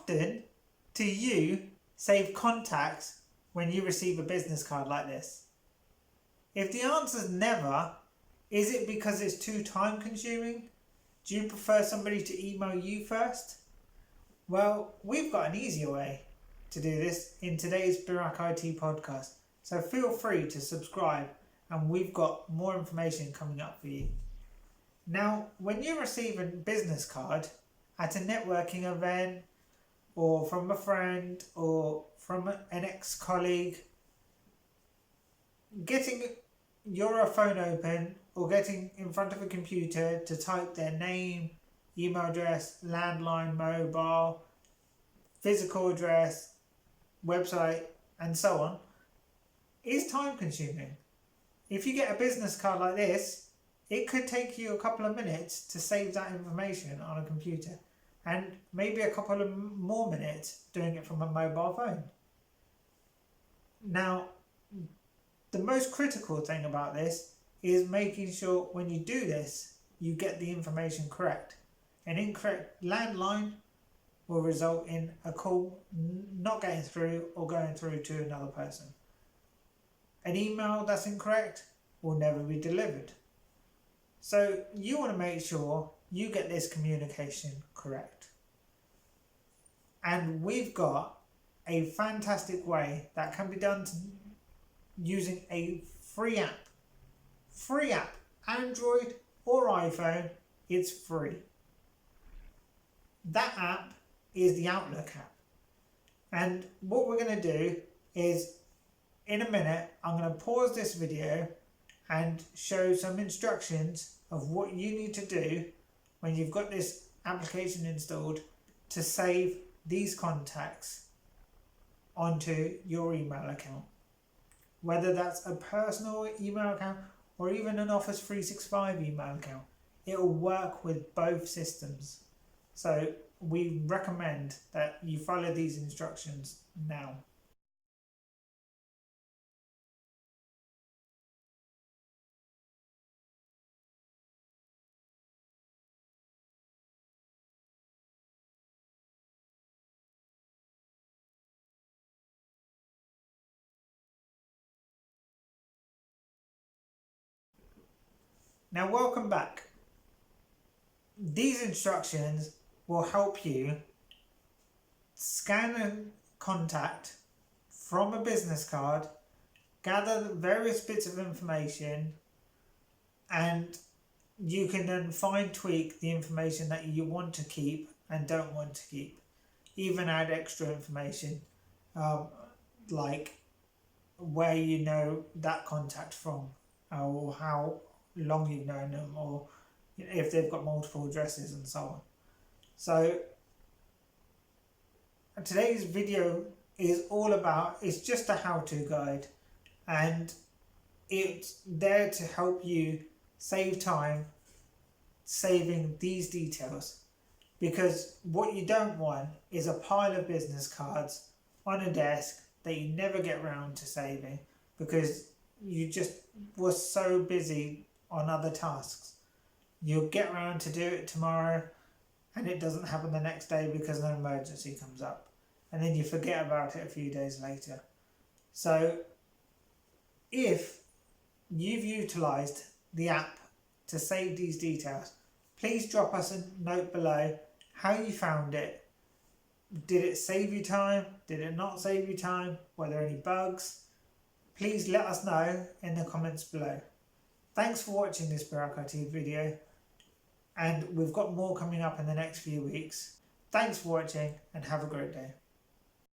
often do you save contacts when you receive a business card like this? If the answer is never, is it because it's too time consuming? Do you prefer somebody to email you first? Well, we've got an easier way to do this in today's Birack IT podcast. So feel free to subscribe and we've got more information coming up for you. Now, when you receive a business card at a networking event or from a friend or from an ex-colleague, getting your phone open or getting in front of a computer to type their name, email address, landline, mobile, physical address, website, and so on, is time consuming. If you get a business card like this, it could take you a couple of minutes to save that information on a computer and maybe a couple of more minutes doing it from a mobile phone. Now, the most critical thing about this is making sure when you do this, you get the information correct. An incorrect landline will result in a call not getting through or going through to another person. An email that's incorrect will never be delivered. So you want to make sure you get this communication correct. And we've got a fantastic way that can be done using a free app. Free app, Android or iPhone, it's free. That app is the Outlook app. And what we're going to do is, in a minute, I'm going to pause this video and show some instructions of what you need to do when you've got this application installed to save these contacts onto your email account. Whether that's a personal email account or even an Office 365 email account, it will work with both systems. So we recommend that you follow these instructions now. Now, welcome back. These instructions will help you scan a contact from a business card, gather various bits of information, and you can then fine tweak the information that you want to keep and don't want to keep. Even add extra information like where you know that contact from, or how long you've known them, or if they've got multiple addresses and so on. So today's video is all about, it's just a how-to guide, and it's there to help you save time saving these details, because what you don't want is a pile of business cards on a desk that you never get round to saving because you just were so busy on other tasks. You'll get around to do it tomorrow and it doesn't happen the next day because an emergency comes up, and then you forget about it a few days later. So if you've utilised the app to save these details, please drop us a note below how you found it. Did it save you time? Did it not save you time? Were there any bugs? Please let us know in the comments below. Thanks for watching this Birack IT video, and we've got more coming up in the next few weeks. Thanks for watching and have a great day.